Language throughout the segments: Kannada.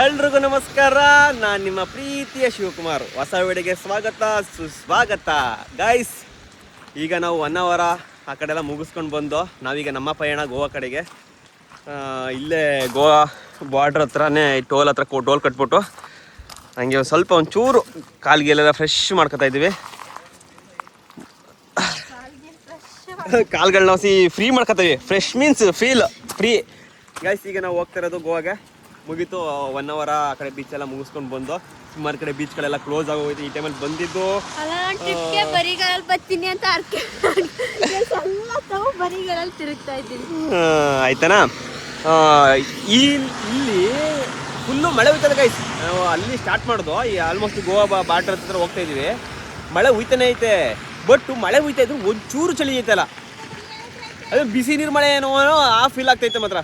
ಎಲ್ರಿಗೂ ನಮಸ್ಕಾರ. ನಾನು ನಿಮ್ಮ ಪ್ರೀತಿಯ ಶಿವಕುಮಾರ್. ಹೊಸ ವಿಡಿಯೋಗೆ ಸ್ವಾಗತ ಸುಸ್ವಾಗತ. ಗೈಸ್, ಈಗ ನಾವು 1 ಅವರ್ ಆ ಕಡೆ ಎಲ್ಲ ಮುಗಿಸ್ಕೊಂಡು ಬಂದು ನಾವೀಗ ನಮ್ಮ ಪಯಣ ಗೋವಾ ಕಡೆಗೆ. ಇಲ್ಲೇ ಗೋವಾ ಬಾರ್ಡ್ರ್ ಹತ್ರನೇ ಟೋಲ್ ಹತ್ರ ಟೋಲ್ ಕಟ್ಬಿಟ್ಟು ಹಂಗೆ ಸ್ವಲ್ಪ ಒಂಚೂರು ಕಾಲ್ಗೆಲ್ಲ ಫ್ರೆಶ್ ಮಾಡ್ಕೊತಾ ಇದ್ದೀವಿ. ಕಾಲ್ಗಳು ನಾವು ಫ್ರೀ ಮಾಡ್ಕೊತೀವಿ. Fresh means feel free. Guys, ಈಗ ನಾವು ಹೋಗ್ತಾ ಇರೋದು ಗೋವಾಗೆ. ಮುಗೀತು 1 ಅವರ್ ಆ ಕಡೆ ಬೀಚೆಲ್ಲ ಮುಗಿಸ್ಕೊಂಡು ಬಂದು. ಸುಮಾರು ಕಡೆ ಬೀಚ್ಗಳೆಲ್ಲ ಕ್ಲೋಸ್ ಆಗೋಯ್ತು. ಈ ಟೈಮಲ್ಲಿ ಬಂದಿದ್ದು ಆಯ್ತಾನಾ. ಇಲ್ಲಿ ಫುಲ್ಲು ಮಳೆ ಹೋಯ್ತದೆ ಗೈಸ್. ನಾವು ಅಲ್ಲಿ ಸ್ಟಾರ್ಟ್ ಮಾಡೋದು ಈ ಆಲ್ಮೋಸ್ಟ್ ಗೋವಾ ಬಾರ್ಡರ್ ಹತ್ರ ಹೋಗ್ತಾ ಇದೀವಿ. ಮಳೆ ಹೋಯ್ತಾನೆ ಐತೆ, ಬಟ್ ಮಳೆ ಹೋಯ್ತಾ ಇದ್ರು ಒಂಚೂರು ಚಳಿ ಐತಲ್ಲ, ಅದು ಬಿಸಿ ನೀರು ಮಳೆ ಏನೋ ಆ ಫೀಲ್ ಆಗ್ತೈತೆ ಮಾತ್ರ.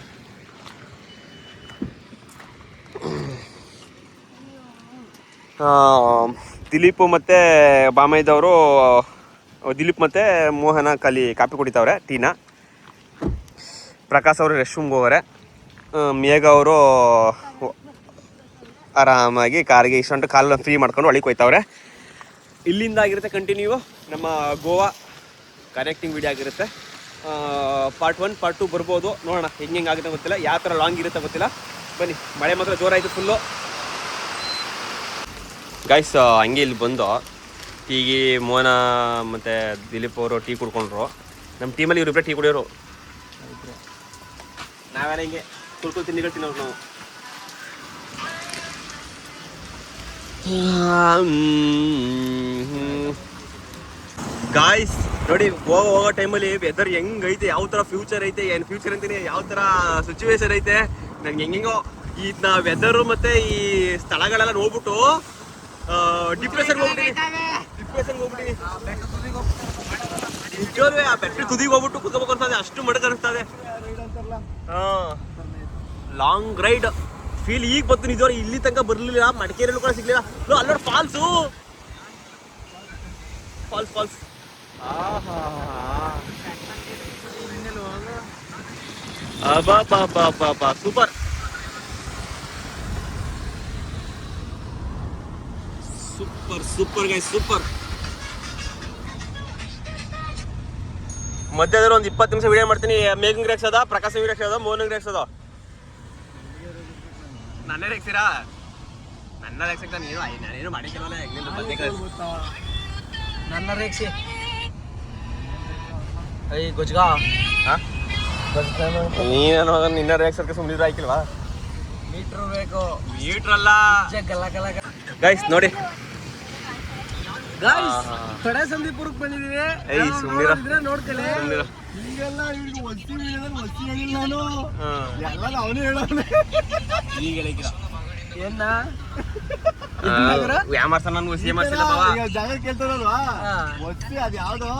ದಿಲೀಪ್ ಮತ್ತು ಬಾಮೈದವರು, ದಿಲೀಪ್ ಮತ್ತು ಮೋಹನ ಕಾಪಿ ಕುಡಿತಾವ್ರೆ, ಟೀನಾ. ಪ್ರಕಾಶ್ ಅವರು ರೆಸ್ಟ್ ರೂಮ್ಗೆ ಹೋಗೋರೆ. ಮೇಘ ಅವರು ಆರಾಮಾಗಿ ಕಾರಿಗೆ ಇಷ್ಟಂಟು ಕಾಲು ಫ್ರೀ ಮಾಡ್ಕೊಂಡು ಒಳಗೆ ಹೋಯ್ತವ್ರೆ. ಇಲ್ಲಿಂದ ಆಗಿರುತ್ತೆ ಕಂಟಿನ್ಯೂ ನಮ್ಮ ಗೋವಾ ಕನೆಕ್ಟಿಂಗ್ ವಿಡಿಯೋ ಆಗಿರುತ್ತೆ. ಪಾರ್ಟ್ 1 ಪಾರ್ಟ್ 2 ಬರ್ಬೋದು. ನೋಡೋಣ ಹೆಂಗೆ ಆಗುತ್ತೆ ಗೊತ್ತಿಲ್ಲ, ಯಾವ ಥರ ಲಾಂಗ್ ಇರುತ್ತೆ ಗೊತ್ತಿಲ್ಲ. ಬನ್ನಿ. ಮಳೆ ಮಾತ್ರ ಜೋರಾಯಿತು ಫುಲ್ಲು. ಗೈಸ್, ಹಂಗೆ ಇಲ್ಲಿ ಬಂದು ಟೀಗೆ ಮೋಹನ ಮತ್ತು ದಿಲೀಪ್ ಅವರು ಟೀ ಕುಡ್ಕೊಂಡ್ರು. ನಮ್ಮ ಟೀಮಲ್ಲಿ ಇವರಿಬ್ಬರೇ ಟೀ ಕುಡಿಯೋರು. ನಾವೆಲ್ಲ ಹಿಂಗೆ ಕುಡ್ಕೊಂಡು ತಿಂಡಿಗಳು ತಿನ್ನೋರು ನಾವು. ಗಾಯ್ಸ್ ನೋಡಿ, ಹೋಗೋ ಟೈಮಲ್ಲಿ ವೆದರ್ ಹೆಂಗೈತೆ, ಯಾವ ಥರ ಫ್ಯೂಚರ್ ಐತೆ, ಏನು ಫ್ಯೂಚರ್ ಅಂತೀನಿ, ಯಾವ ಥರ ಸಿಚುವೇಶನ್ ಐತೆ, ನಂಗೆ ಹೆಂಗೆಂಗೋ ಇದನ್ನ ವೆದರು ಮತ್ತು ಈ ಸ್ಥಳಗಳೆಲ್ಲ ನೋಡ್ಬಿಟ್ಟು ಡಿಪ್ರೆಷನ್ಗೆ ಹೋಗ್ಬಿಟ್ಟಿನಿ. ನಿಜವೇ ಆ ಬೆಟ್ಟ ತುದಿಗೆ ಹೋಗ್ಬಿಟ್ಟು ಕುತ್ಕೋಬೇಕು ಅನ್ಸ್ತದೆ, ಅಷ್ಟು ಮಡಗ ಅನಿಸ್ತದೆ. ಲಾಂಗ್ ರೈಡ್ ಫೀಲ್ ಈಗ ಬಂತು ನಿಜವ್ರು. ಇಲ್ಲಿ ತನಕ ಬರ್ಲಿಲ್ಲ, ಮಡಿಕೇರಿಯಲ್ಲೂ ಕೂಡ ಸಿಗ್ಲಿಲ್ಲ. ಅಲ್ಲೋಡ್ falls, falls. Super super super guys, super. ಮಧ್ಯದಲ್ಲಿ ಒಂದು 20 ನಿಮಿಷ ವಿಡಿಯೋ ಮಾಡ್ತೀನಿ. ಮೇಘಂಗ್ ರೇಕ್ಸೋದ, ಪ್ರಕಾಶ್ ರೇಕ್ಸೋದ, ಮೋಹನ್ಗೆ ರೇಕ್ಸೋದ. ನನ್ನ ರೇಕ್ಸಿರಾ? ನನ್ನ ರೇಕ್ಸಕ್ಕೆ ನಾನೇನು ಮಾಡಿದ್ದಲ್ಲ. ನನ್ನ ರೇಕ್ಸಿ ಐ ಗೊಜ್ಗಾ ನೀನು ನಿನ್ನ ರೇಕ್ಸಕ್ಕೆ ಸುಮ್ಮನಿದ್ರೆ ಆಯ್ಕಿಲ್ವಾ? ಮೀಟ್ರ್ ಬೇಕು. ಮೀಟ್ರ್ ಅಲ್ಲ ಗಲ್ಲ ಗಲ್ಲ. ಗೈಸ್ ನೋಡಿ, ಕಡೆ ಸಂದೀಪುರಕ್ಕೆ ಬಂದಿದೀವಿ. ನೋಡ್ಕೊಳ್ಳಿ. ಏನ ಜಾಗ ಕೇಳ್ತಾರಲ್ವಾ, ಒತ್ತಿ ಅದ್ ಯಾವ್ದೋ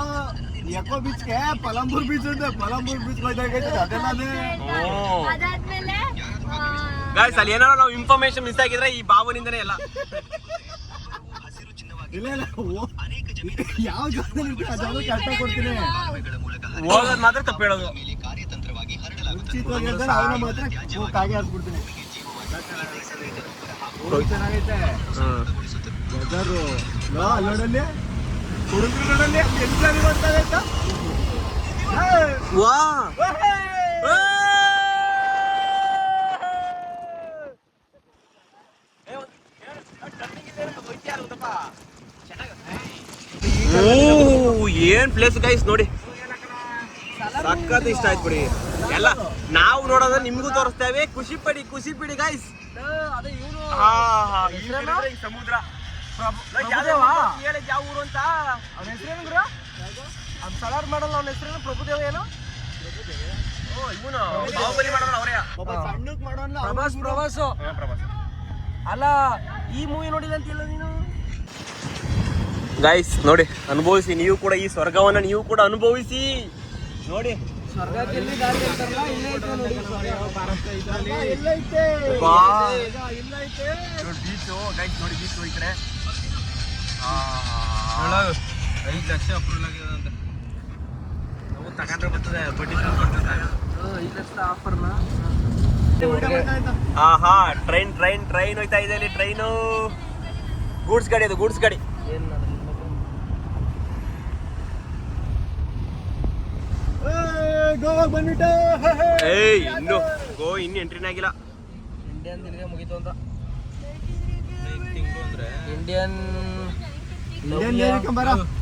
ಎಕೋ ಬೀಚ್ಗೆ ಪಲಂಬೂರ್ ಬೀಚ್ ಅಂತ, ಪಲಂಬೂರ್ ಬೀಚ್ ಗೈಸ್, ಅಲ್ಲಿ ಏನಾದ್ರು ನಾವು ಇನ್ಫಾರ್ಮೇಶನ್ ಮಿಸ್ ಆಗಿದ್ರೆ ಈ ಭಾವನಿಂದನೇ ಎಲ್ಲ. ಇಲ್ಲ ಯಾವ ಜಾಗದಲ್ಲಿ ಕರೆಕ್ಟಾಗಿ ಕೊಡ್ತೀನಿ. ಹೋಗೋದು ಮಾತ್ರ ತಪ್ಪು ಹೇಳೋದು. ಮುಂಚಿತವಾಗಿ ಅವನ ಮಾತ್ರ ಕಾಗೆ ಹಾಕ್ಬಿಡ್ತೀನಿ. ಚೆನ್ನಾಗೈತೆ ವೆದರು. ಅಲ್ಲೋಡಲ್ಲಿ ಹುಡುಗರು ನೋಡಲ್ಲಿ ಎಲ್ಲಿ ಬರ್ತಾಗೈತ. ವಾ ಏನ್ ಪ್ಲೇಸ್ ಗೈಸ್ ನೋಡಿ, ಸಖತ್ ಇಷ್ಟ ಆಯ್ತು ಬಿಡಿ. ಎಲ್ಲ ನಾವು ನೋಡೋದ ನಿಮ್ಗೂ ತೋರಿಸ್ತೇವೆ. ಖುಷಿ ಪಡಿ ಗೈಸ್. ಸಮುದ್ರ ಯಾವ ಊರು ಅಂತ ಅವ್ನ ಹೆಸರೇನು ಗುರು? ಅವ್ನ ಸಲಾರ್ ಮಾಡಲ್ಲ. ಅವ್ನ ಹೆಸರೇನು? ಪ್ರಭುದೇವ ಏನು? ಬಾಹುಬಲಿ ಮಾಡೋಣ ಅವರೇ. ಪ್ರಭಾಸ್ ಅಲ್ಲ, ಈ ಮೂವಿ ನೋಡಿಲ್ಲ ಅಂತಿಲ್ಲ ನೀನು? ಗೈಸ್ ನೋಡಿ, ಅನುಭವಿಸಿ ನೀವು ಕೂಡ ಈ ಸ್ವರ್ಗವನ್ನ. ನೀವು ಕೂಡ ಅನುಭವಿಸಿ ನೋಡಿ. ಸ್ವರ್ಗಕ್ಕೆ ಎಲ್ಲಿ ದಾರಿ ಅಂತಾರಲ್ಲ, ಇಲ್ಲೇ ಐತೆ ನೋಡಿ. ಬೀಚು ಗೈಸ್ ನೋಡಿ, ಬೀಚ್ ಈ ಕಡೆ 5 ಲಕ್ಷ ಅಪ್ರೂವಲ್ ಆಗಿದೆ ಅಂತ ನಾವು ತಗೊಂಡ್ರೆ ಬರ್ತದೆ. ಬಡ್ಡಿ 5 ಲಕ್ಷದ ಆಫರ್ನ ಆಹಾ ಟ್ರೈನ್ ಟ್ರೈನ್ ಟ್ರೈನ್ ಹೋಯ್ತಾ ಇದೆ ಅಲ್ಲಿ ಟ್ರೈನು. ಗೂಡ್ಸ್ ಗಾಡಿ ಅದು ಗೂಡ್ಸ್ ಗಾಡಿ. ಗೋವಾ ಬಂದ್ಬಿಟ್ಟು ಏಯ್ ಇನ್ನು ಎಂಟ್ರಿನೇ ಆಗಿಲ್ಲ. ಇಂಡಿಯನ್ ತಿರ್ಗೆ ಮುಗೀತು ಅಂತ. ಇಂಡಿಯನ್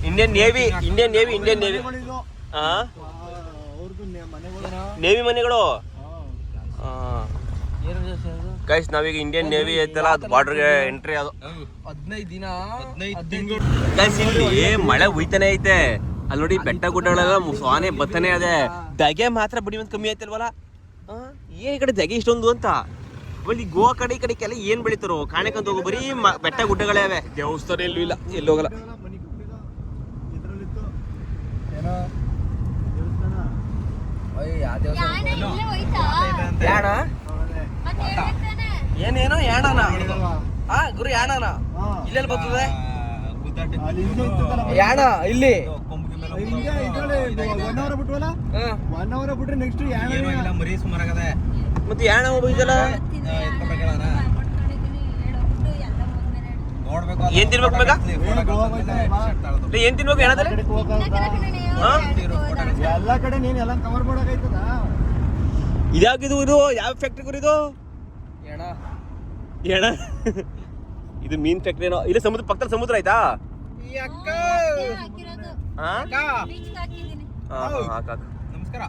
ಇಂಡಿಯನ್ ನೇವಿ ಹಾ ನೇವಿ ಮನೆಗಳು. ಗೈಸ್ ನಾವೀಗ ಇಂಡಿಯನ್ ನೇವಿ ಐತಲ್ಲ ಅದು ಬಾರ್ಡರ್ಗೆ ಎಂಟ್ರಿ ಅದು. 15 ದಿನ ಗೈಸ್ ಇಲ್ಲಿ ಮಳೆ ಹುಯ್ತಾನೆ ಐತೆ. ಅಲ್ಲಿ ನೋಡಿ ಬೆಟ್ಟ ಗುಡ್ಡಗಳೆಲ್ಲ ಸ್ವಾನೆ ಬತ್ತನೆ ಅದೇ. ಧಗೆ ಮಾತ್ರ ಬಿಡಿ ಒಂದು ಕಮ್ಮಿ ಐತಲ್ವಲ್ಲ. ಈ ಕಡೆ ಧಗೆ ಇಷ್ಟೊಂದು ಅಂತ. ಅಲ್ಲಿ ಗೋವಾ ಕಡೆ ಈ ಕಡೆಗೆಲ್ಲ ಏನ್ ಬೆಳಿತಾರೋ ಕಾಣಕಂತ ಹೋಗೋ ಬರೀ ಬೆಟ್ಟ ಗುಡ್ಡಗಳೇ ಅವೆ. ದೇವಸ್ಥಾನ ಎಲ್ಲೂ ಇಲ್ಲ, ಎಲ್ಲಿ ಹೋಗಲ್ಲ. ಏನೇನೋ ಯಾಣನ ಗುರು ಯಾಣನ ಇಲ್ಲೆಲ್ಲಿ ಬರ್ತದೆ ಯಾಣ ಇಲ್ಲಿ 1 hour ಬಿಟ್ವಲ್ಲ 1 hour ಬಿಟ್ರೆ ನೆಕ್ಸ್ಟ್ ಮರಿ ಸುಮಾರಾಗದೆ. ಮತ್ತೆ ಯಾಣ ಹೋಗಿದ್ದಲ್ಲ ಏನ್ ತಿನ್ಬೇಕು ಬೇಗ? ಏನ್ ತಿನ್ಬೇಕು ಯಾಣದಲ್ಲಿ? ಎಲ್ಲಾ ಕಡೆ ನೀನ್ ಎಲ್ಲ ಕವರ್ ಮಾಡಕೈತದ. ಇದಾಗಿದು ಇದು ಯಾವ ಫ್ಯಾಕ್ಟ್ರಿ ಗುರು ಇದು? ಏಣ ಇದು ಮೀನ್ ಫ್ಯಾಕ್ಟ್ರಿ ಏನೋ. ಇಲ್ಲ ಸಮುದ್ರ ಪಕ್ಕದಲ್ಲಿ ಸಮುದ್ರ ಆಯ್ತಾ? ನಮಸ್ಕಾರ.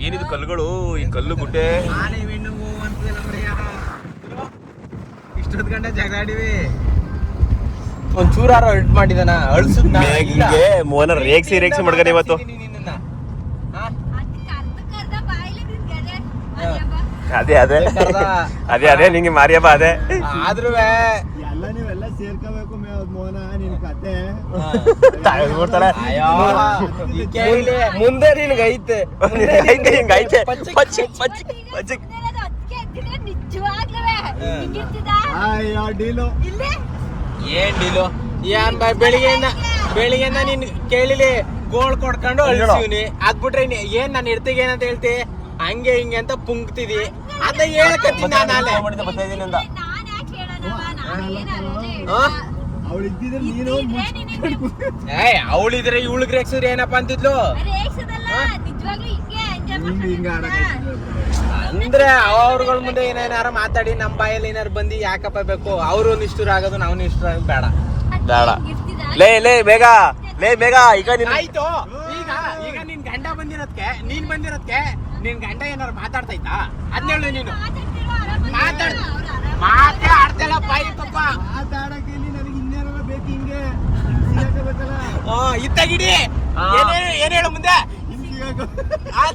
ಏನಿದು ಕಲ್ಲುಗಳು? ಈ ಕಲ್ಲು ಗುಡ್ಡೆ ಇಷ್ಟೊತ್ತು ಗಂಟೆ ಜಗಾಡಿವಿ. ಒಂಚೂರಾರ ಹಿಟ್ ಮಾಡಿದಾನ ಅಳ್ಸುದ್ ಮೋಹನ ರೇಗ್ಸಿ ಮಾಡ್ಕೊಂಡು ಇವತ್ತು. ಅದೇ ನಿಂಗೆ ಮಾರಿಯಪ್ಪ ಅದೇ. ಆದ್ರೂ ಎಲ್ಲ ನೀವೆಲ್ಲ ಸೇರ್ಕೋಬೇಕು ಮೋಹನ ನಿನ್ ಕತೆ. ಮುಂದೆ ನಿನ್ಗೆ ಐತೆ ಹಿಂಗೈತೆ ಡೀಲು ಏನ್ ಡೀಲು ಏನ್ ಬೆಳಿಗ್ಗೆಯಿಂದ ನೀನ್ ಕೇಳಿಲಿ ಗೋಳ್ ಕೊಡ್ಕೊಂಡು ಅಳ್ಸಿವ್ನಿ. ಅದ್ಬಿಟ್ರೆ ಏನ್ ನಾನು ಇರ್ತಿಗೆ ಏನಂತ ಹೇಳ್ತಿ ಹಂಗೆ ಹಿಂಗೆ ಅಂತ ಪುಂಕ್ತಿದಿ ಅಂತ ಹೇಳ್ಕತ್ತೀನಿ ನಾನೇ. ಅವಳಿದ್ದಿದ್ರೆ ನೀನು ಅವಳಿದ್ರೆ ಇವಳಿಗೆ ರೇಗ್ಸಿದ್ರೆ ಏನಪ್ಪಾ ಅಂತಿದ್ಲು ಅಂದ್ರೆ ಅವ್ರಗಳ ಮುಂದೆ ಏನೇನಾರ ಮಾತಾಡಿ ನಮ್ ಬಾಯಲ್ಲಿ ಏನಾರು ಬಂದು ಯಾಕಪ್ಪ ಬೇಕು. ಅವರು ನಿಷ್ಠುರ ಆಗೋದು ನಾವು ನಿಷ್ಠುರ ಆಗೋದು ಬೇಡ. ಲೇ ಬೇಗ ಈಗ ಆಯ್ತು. ಈಗ ನಿನ್ ಗಂಡ ಬಂದಿರೋದ್ಕೆ ನಿನ್ ಗಂಡ ಏನಾರು ಮಾತಾಡ್ತೈತಾ ಅದ್ನೇಳು ನೀನು ಮಾತಾಡ್ತಲ್ಲ ಬಾಯಿ ಪಾಪ ಮಾತಾಡಕ್ಕೆ ನನಗೆ ಇನ್ನೇನಾರ ಬೇಕು ಹಿಂಗೆ ಸಿಗಾಕಬೇಕಲ್ಲ. ಇತ್ತಾಗಿಡಿ ಏನ್ ಹೇಳು ಮುಂದೆ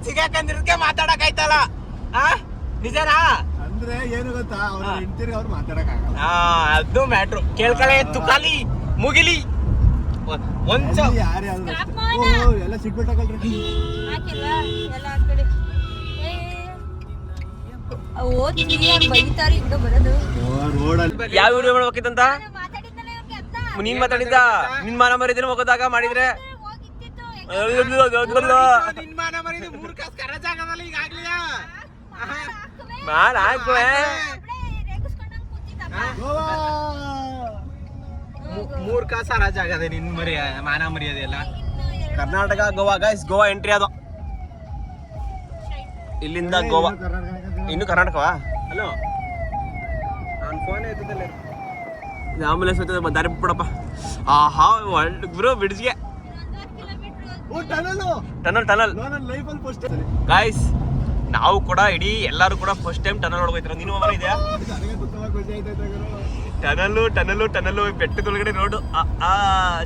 ಸಿಗಾಕಂದಿರೋದಕ್ಕೆ ಮಾತಾಡಕ್ ಆಯ್ತಲ್ಲ ನಿಜನಾ? ಅಂದ್ರೆ ಏನು ಗೊತ್ತಾ ಅವ್ರ ಹೆಂಡ್ತಿರ್ಗೆ ಅವ್ರು ಮಾತಾಡಕ್ ಆಗಲ್ಲ. ಅದು ಮ್ಯಾಟ್ರು ಕೇಳ್ಕಳೆ ತುಕಾಲಿ ಮುಗಿಲಿ ಒಂದ್ ಯಾರೇ ಎಲ್ಲ ಸಿಗ್ಬಿಟ್ಟಾಗಲ್ರಿ. ಯಾವ ವಿಡಿಯೋ ಮಾಡ್ಬೇಕಿತ್ತಂತ ನೀನ್ ಮಾತಾಡಿದ್ದ? ನಿನ್ ಮಾನ ಮರಿದ್ರೆ ಹೋಗೋದಾಗ ಮಾಡಿದ್ರೆ ಮೂರ್ ಕಾಸ ರಾಜ ಆಗದೆ ನಿನ್ ಮಾನ ಮರ್ಯಾದೆಲ್ಲ. ಕರ್ನಾಟಕ ಗೋವಾ ಗೈಸ್, ಗೋವಾ ಎಂಟ್ರಿ ಅದು ಇಲ್ಲಿಂದ ಗೋವಾ. ಇನ್ನು ಕರ್ನಾಟಕವಾ? ಹಲೋ ನಾನು ಫೋನ್ ಎತ್ತದಲ್ಲ ಆಂಬುಲೆನ್ಸ್ ದಾರಿ ಬಿಟ್ಬಿಡಪ್ಪ. ಆಹಾ ಬ್ರೋ ಬ್ರಿಡ್ಜ್ಗೆ ಟನಲ್ ಗಾಯ್ಸ್. ನಾವು ಕೂಡ ಇಡೀ ಎಲ್ಲಾರು ಕೂಡ ಫಸ್ಟ್ ಟೈಮ್ ಟನಲ್ ಹೊಡ್ಕೋಯ್ತಾರ. ನೀನು ಮನೆ ಇದೆಯಾ? ಟನಲ್ಲು ಬೆಟ್ಟದೊಳಗಡೆ ರೋಡ್.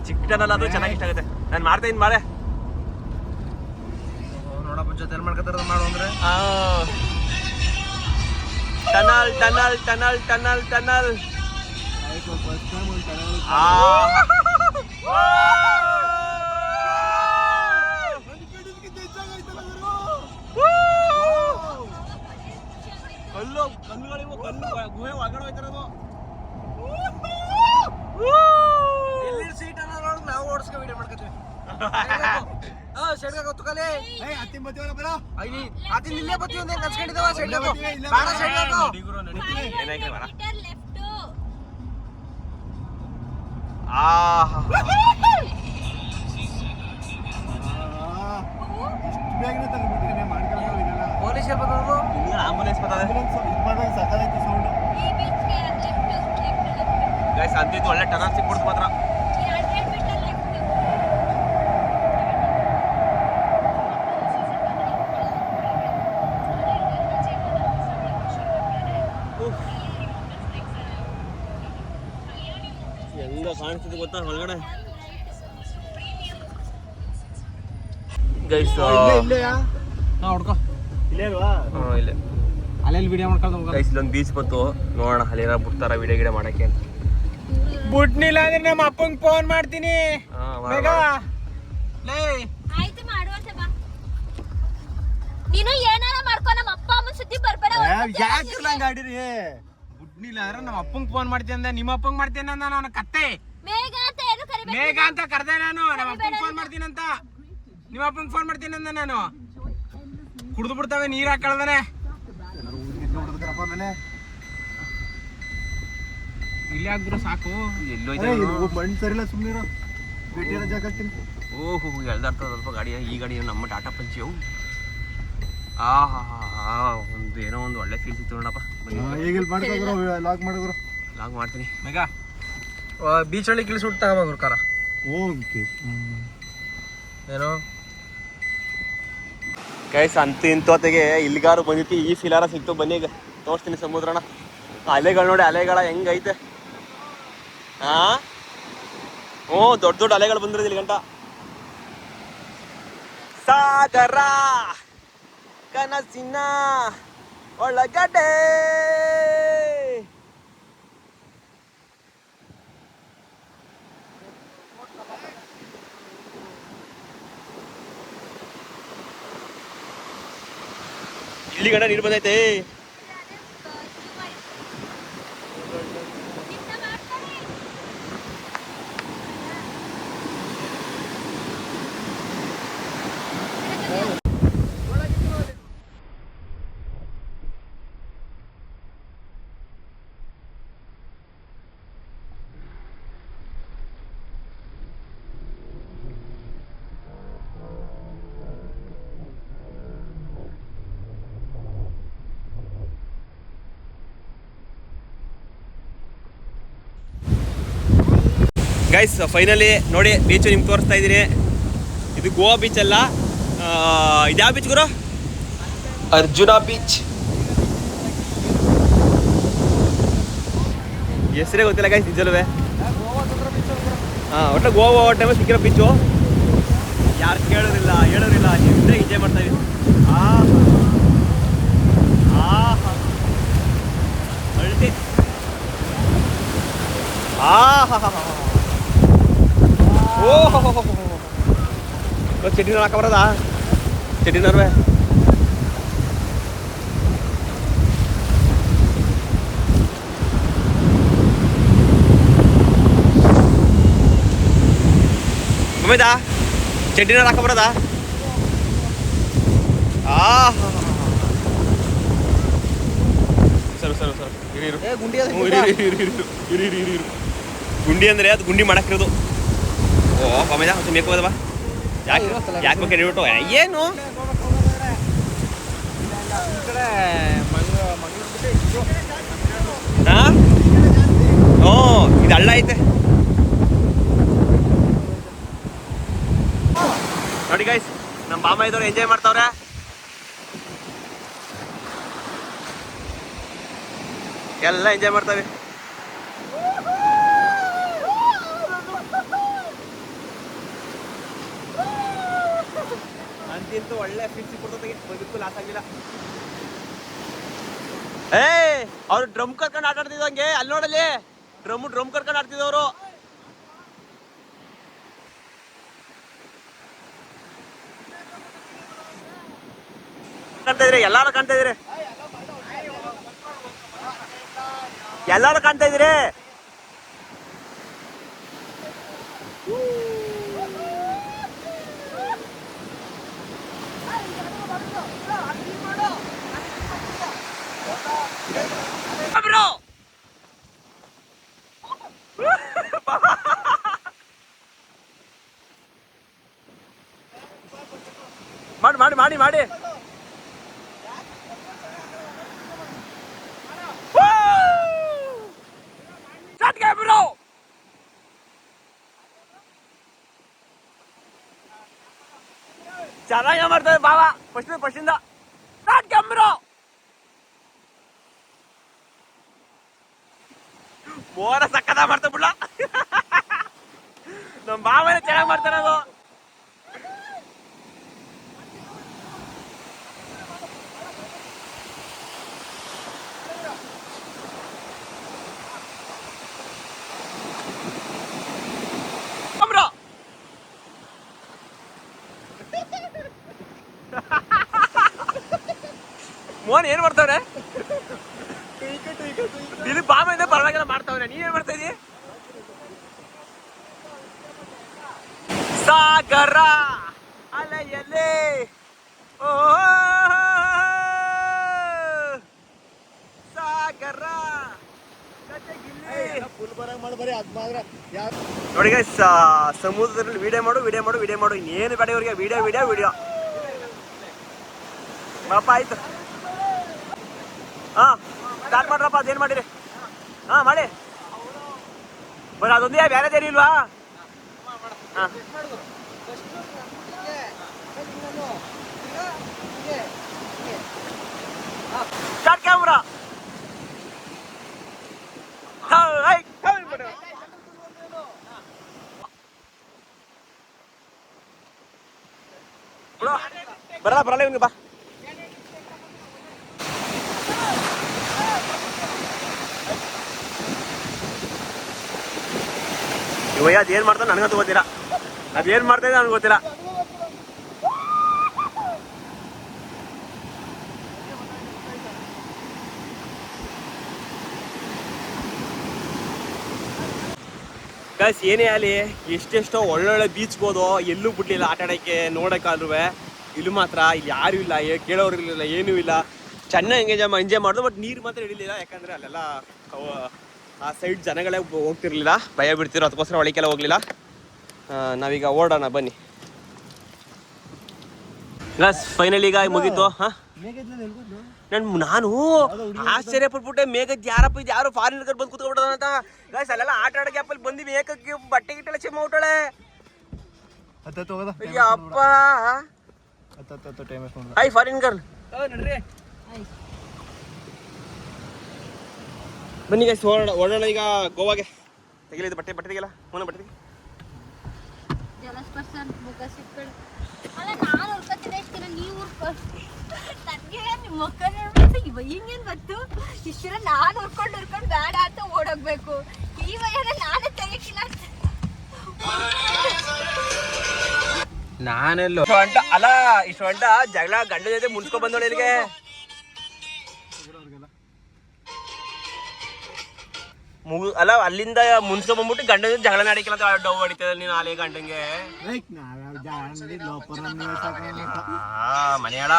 ಚಿಕ್ಕ ಟನಲ್ ಆದ್ರೂ ಚೆನ್ನಾಗಿ ಇಷ್ಟ ಆಗುತ್ತೆ. ನಾನು ಮಾಡ್ತಾ ಇದ್ದೀನಿ ಮಾಡೆ ನೋಡಪ್ಪ ಜೊತೆ ಮಾಡ್ಕೊತಾರ ಮಾಡು ಅಂದ್ರೆ ಟನಲ್ ಕಲ್ಲುಗಳಿವು ಗುಹೆ ಒಳಗಡೆ ಹೋಯ್ತಾರದು. ಎಲ್ಲಿ ಸೀಟ್ ಅನ್ನೋ ನಾವು ಓಡಿಸ್ಕೊ ವಿಡಿಯೋ ಮಾಡ್ಕೊತೀವಿ. ಏಯ್ ಹತ್ತಿ ಬತ್ತೀವಲ್ಲ ಬರೋ ಏನಾಯ್ತು ಬರ ಲೆಫ್ಟ್ ಇಷ್ಟು ಬೇಗನೆ ತಂದ್ಬಿಟ್ಟಿದ್ದೀನಿ ಮಾಡ್ಕೊಳ್ಳೋ ಇದೆಲ್ಲ ಆಂಬುಲೆನ್ಸ್ ಬರ್ತದೆ ಆಂಬುಲೆನ್ಸ್ ಇದು ಮಾಡುವಾಗ ಸಕಾಲೈತಿ ಸೌಂಡು ಈ ಬೀಚ್ಗೆ ಲೆಫ್ಟ್ ಗೈಸ್ ಅಂತಿದ್ದು ಒಳ್ಳೆ ಟರ್ನ್ ಸಿಕ್ಬಿಡ್ತು ಮಾತ್ರ 200 ಮೀಟರ್ ಲೆಫ್ಟ್ ಹೆಂಗ ಕಾಣಿಸ್ತಿದೆ ಗೊತ್ತಾ ಒಳಗಡೆ ಗೈಸ್ ಇಲ್ಲೆಯಾ ಹುಡ್ಕೋ ಇಲ್ಲೇ ಅಲ್ವಾ ಇಲ್ಲೇ ಅಲ್ಲೆಲ್ಲಿ ವಿಡಿಯೋ ಮಾಡ್ಕೊಂಡು ಗೈಸ್ ಇಲ್ಲೊಂದು ಬೀಚ್ ಬಂತು ನೋಡೋಣ ಅಲ್ಲೇನ ಬಿಡ್ತಾರ ವಿಡಿಯೋ ಗಿಡ ಮಾಡಕ್ಕೆ ಅಂತ ಬಿಟ್ನಿಲ್ಲ ಅಂದ್ರೆ ನಮ್ಮ ಅಪ್ಪಂಗೆ ಫೋನ್ ಮಾಡ್ತೀನಿ ಹಾ, ಮಾಡು, ಬೇಗ ಮಾಡು. ಲೇ ಆಯ್ತು ಮಾಡುವಂತೆ ಬಾ ನೀನು ಏನಾರ ಮಾಡ್ಕೊ ನಮ್ಮ ಅಪ್ಪ ಅಮ್ಮನ ಸುದ್ದಿ ಬರ್ಬೇಡ ಯಾಕೆ ನಂಗೆ ಆಡಿರಿ ಬಿಟ್ನಿಲ್ಲ ಅಂದ್ರೆ ನಮ್ಮ ಅಪ್ಪಂಗೆ ಫೋನ್ ಮಾಡ್ತೀನಿ ಅಂದ ನಿಮ್ಮ ಅಪ್ಪಂಗೆ ಮಾಡ್ತೀನಿ ಅಂದ ನಾನು ಕತ್ತೆ ಮೇಘ ಅಂತ ಏನು ಕರಿಬೇಕು ಮೇಘ ಅಂತ ಕರ್ದೆ ನಾನು ನಮ್ಮ ಅಪ್ಪಂಗೆ ಫೋನ್ ಮಾಡ್ತೀನಿ ಅಂತ ನಿಮ್ಮ ಅಪ್ಪಂಗೆ ಫೋನ್ ಮಾಡ್ತೀನಿ ಅಂದ ನಾನು ಕುಡ್ದು ಬಿಡ್ತಾವೆ ನೀರ್ ಹಾಕಳ್ದಾನೆ ಆಮೇಲೆ ಇಲ್ಲಿ ಹಾಕ್ಬಿಡು ಸಾಕು ಎಲ್ಲೋಯ್ತು ಮಣ್ಣು ಸರಿಲ್ಲ ಸುಮ್ಮನಿರೋ ಭೇಟಿಯರ ಜಾಗ ಹಾಕ್ತೀನಿ ಓಹೋ ಎಳ್ದಾಡ್ತದ ಸ್ವಲ್ಪ ಗಾಡಿ ಈ ಗಾಡಿ ನಮ್ಮ ಟಾಟಾ ಪಂಚಿ ಅವು ಒಂದು ಏನೋ ಒಂದು ಒಳ್ಳೆ ಫೀಲ್ ಸಿಕ್ತು ನೋಡಪ್ಪ ಈಗ ಇಲ್ಲಿ ಮಾಡ್ಕೊಬ್ರು ಲಾಕ್ ಮಾಡಿದ್ರು ಲಾಗ್ ಮಾಡ್ತೀನಿ ಮೇಘ ಬೀಚ್ ಒಳಗೆ ಇಳಿಸಿ ಬಿಟ್ಟು ತಗೋಬೇಕು ಕಾರ ಓಕೆ ಏನೋ ಗೈಸ್ ಅಂತೂ ಇಂತೋತೆಗೆ ಇಲ್ಲಿಗಾರು ಬಂದಿತ್ತು ಈ ಫಿಲಾರ ಸಿಕ್ತು ಬನ್ನಿ ಈಗ ತೋರಿಸ್ತೀನಿ ಸಮುದ್ರನ ಅಲೆಗಳು ನೋಡಿ ಅಲೆಗಳ ಹೆಂಗೈತೆ ಹಾ ಹ್ಞೂ ದೊಡ್ಡ ದೊಡ್ಡ ಅಲೆಗಳು ಬಂದಿರೋದು ಇಲ್ಲಿ ಗಂಟ ಸಾಗರ ಕನಸಿನ ಒಳಗಡೆ ಇಲ್ಲಿ ಗಂಟ ನೀರು ಬಂದೈತೆ ಗೈಸ್ ಫೈನಲಿ ನೋಡಿ ಬೀಚು ನಿಮ್ಗೆ ತೋರಿಸ್ತಾ ಇದ್ದೀನಿ ಇದು ಗೋವಾ ಬೀಚ್ ಅಲ್ಲ ಇದ್ಯಾವ ಬೀಚ್ ಗುರು ಅರ್ಜುನ ಬೀಚ್ ಹೆಸರೇ ಗೊತ್ತಿಲ್ಲ ಗೈಸ್ ನಿಜಲ್ವೇ ಹಾಂ ಒಟ್ಟು ಗೋವಾ ಟೈಮ್ ಸಿಕ್ಕಿರೋ ಬೀಚು ಯಾರು ಕೇಳೋರಿಲ್ಲ ಹೇಳೋರಿಲ್ಲ ನಿಂದೇ ಎಂಜಾಯ್ ಮಾಡ್ತಾ ಇದೀವಿ ಅಳ್ತಿ ಓಹೋ ಚಟ್ನಿನವ್ರು ಹಾಕ ಬರೋದಾ ಚಟ್ನಿನವ್ರೇ ಮಮ್ಮೈದಾ ಚಟ್ನಿನವ್ರು ಹಾಕ ಬರೋದಾ ಸರ್ ಸರ್ ಸರ್ ಇರು ಗುಂಡಿ ಅಂದರೆ ಅದು ಗುಂಡಿ ಮಾಡಕ್ಕಿರೋದು ಓ ಪಮೇದ ಸ್ವಲ್ಪ ಬೇಕು ಹೋದವಾ ಯಾಕೆ ಯಾಕೆ ಬೇಕು ಹೇಳ್ಬಿಟ್ಟು ಏನು ಹಾಂ ಹ್ಞೂ ಇದು ಹಳ್ಳ ಐತೆ ನೋಡಿ ಗೈಸ್ ನಮ್ಮ ಬಾಮ ಇದ್ದವ್ರು ಎಂಜಾಯ್ ಮಾಡ್ತಾವ್ರೆ ಎಲ್ಲ ಎಂಜಾಯ್ ಮಾಡ್ತಾವೆ ಅಂತಿಂತೂ ಒಳ್ಳೆ ಫಿಕ್ಸ್ ಕೊಡ್ತದೆ ಬದುಕು ಲಾಸ್ ಆಗಿಲ್ಲ ಅವ್ರು ಡ್ರಮ್ ಕರ್ಕೊಂಡು ಆಟ ಆಡ್ತಿದ್ದಂಗೆ ಅಲ್ಲಿ ನೋಡಲ್ಲಿ ಡ್ರಮ್ ಕರ್ಕೊಂಡು ಆಡ್ತಿದ್ದವರು ಕಾಣ್ತಾ ಇದ್ರಿ ಎಲ್ಲಾರು ಕಾಣ್ತಾ ಇದ್ರಿ ಎಲ್ಲಾರು ಕಾಣ್ತಾ ಇದ್ರಿ ಮಾಡಿ ಮಾಡಿ ಮಾಡಿ ಬ್ರೋ. ಚೆನ್ನಾಗಿ ಮಾಡ್ತಾರೆ ಬಾವ. ಫಸ್ಟಿಂದ ಬ್ರೋ. ಮೋರ ಸಕ್ಕದ ಮಾಡ್ತಾ ಬಿಡ್ಲ. ನಮ್ ಬಾವನೇ ಚೆನ್ನಾಗಿ ಮಾಡ್ತಾರ ಅದು. ಮೋಹನ್ ಏನ್ ಮಾಡ್ತಾವ್ರೆ? ಇಲ್ಲಿ ಬಾಮಿಂದ ಪರವಾಗಿಲ್ಲ ಮಾಡ್ತಾವ್ರೆ. ನೀವೇನ್ ಮಾಡ್ತಾ ಇದೀಯ? ಸಾಗರ ಅಲೆಯಲ್ಲೇ ಓ ಸಾಗರ ನೋಡಿ ಗೈಸ್, ಸಮುದ್ರದಲ್ಲಿ ವಿಡಿಯೋ ಮಾಡು ಇನ್ನೇನು ಬೇಡ ಇವ್ರಿಗೆ. ವಿಡಿಯೋ ಪಾಪ ಆಯ್ತು. ಹಾ ಸ್ಟಾರ್ಟ್ ಮಾಡ್ರಪ್ಪ. ಅದೇನ್ ಮಾಡಿರಿ? ಹಾ ಮಾಡಿ ಬರ. ಅದೊಂದೇ ಬೇರೆದೇನು ಇಲ್ವಾ? ಹಾ ಸ್ಟಾರ್ಟ್ ಕ್ಯಾಮ್ರಾ. ಬರಲ್ಲ ಇವ್ನಿಗೆ ಬಾ. ಇವಯ್ಯ ಅದೇನ್ ಮಾಡ್ತಾನೆ ನನಗಂತೂ ಗೊತ್ತಿಲ್ಲ. ಅದೇನ್ ಮಾಡ್ತಾ ಇದೆ ನನಗೆ ಗೊತ್ತಿಲ್ಲ. ಗೈಸ್ ಏನೇ ಆಗಲಿ, ಎಷ್ಟೆಷ್ಟೋ ಒಳ್ಳೊಳ್ಳೆ ಬೀಚ್ಗೆ ಹೋದೋ ಎಲ್ಲೂ ಬಿಡ್ಲಿಲ್ಲ ಆಟ ಆಡೋಕ್ಕೆ ನೋಡೋಕ್ಕಾದ್ರೂ. ಇಲ್ಲೂ ಮಾತ್ರ ಇಲ್ಲಿ ಯಾರೂ ಇಲ್ಲ, ಕೇಳೋರು ಇರಲಿಲ್ಲ, ಏನೂ ಇಲ್ಲ. ಚೆನ್ನಾಗಿ ಎಂಜಾಯ್ ಮಾಡಿದ್ರು. ಬಟ್ ನೀರು ಮಾತ್ರ ಹಿಡಿಲಿಲ್ಲ. ಯಾಕಂದರೆ ಅಲ್ಲೆಲ್ಲ ಆ ಸೈಡ್ ಜನಗಳೇ ಹೋಗ್ತಿರ್ಲಿಲ್ಲ, ಭಯ ಬಿಡ್ತಿರೋ. ಅದಕ್ಕೋಸ್ಕರ ಒಳಗೆಲ್ಲ ಹೋಗ್ಲಿಲ್ಲ. ನಾವೀಗ ಓಡೋಣ ಬನ್ನಿ. ಗಸ್ ಫೈನಲ್ ಈಗ ಮುಗೀತು. ಹಾಂ ನಾನು ಆಶ್ಚರ್ಯ ಪಟ್ಬಿಟ್ಟೆ. ಮೇಘದ್ ಯಾರಪ್ಪ ಇದು? ಯಾರು ಫಾರಿನ್ ಬಂದು ಕೂತ್ಕೊಬಿಟ್ಟದ ಅಂತ. ಗೈಸ್ ಅಲ್ಲೆಲ್ಲ ಆಟ ಆಡೋ ಗ್ಯಾಪಲ್ಲಿ ಬಂದಿವಿ. ಏಕಕ್ಕೆ ಬಟ್ಟೆ ಗಿಟ್ಟೆಲ್ಲ ಚಿಮ್ಮ ಔಟಳೆ. ಅಪ್ಪ ಹಾಯ್ ಫಾರಿನ್ ಗರ್ಲ್. ಬನ್ನಿ ಗೈಸ್ ಓಡೋಣ ಈಗ ಗೋವಾಗೆ. ತೆಗಿಲಿದ್ದು ಬಟ್ಟೆ ತೆಗಿಲ್ಲ. ಬಟ್ಟೆ ತೆಗಿ. ಅಲ್ಲ ನಾನು ಉರ್ಕೊತೀನಿ ಇಷ್ಟಿರ, ನೀವು ನನಗೆ ನಿಮ್ಮ ಮುಖ ನೋಡ್ಬಿಟ್ಟು ಇವ ಹಿಂಗೇನು ಗೊತ್ತು ಇಷ್ಟಿರ ನಾನು ಉರ್ಕೊಂಡು ಬೇಡ ಅಂತ ಓಡೋಗ್ಬೇಕು. ಈ ವಯನ ನಾನೇ ತೆಗಿಕಿಲ್ಲ ಅಂತ ನಾನೆಲ್ಲೋ ಅಲ್ಲ ಇಷ್ಟು ಗಂಟ ಜಗಳ ಗಂಡ ಜೊತೆ ಮುನ್ಸ್ಕೊ ಬಂದೋಳ ಇಲ್ಲಿಗೆ. ಅಲ್ಲ ಅಲ್ಲಿಂದ ಮುನ್ಸ್ಕೊ ಬಂದ್ಬಿಟ್ಟು ಗಂಡ ಜೊತೆ ಜಗಳ ನಡಿಕಲ್ಲ ಅಂತ ಡವ್ ಹೊಡಿತದ ನೀನು ಆಲೆ ಗಂಡಂಗೆ. ಮನೆಯಾಳ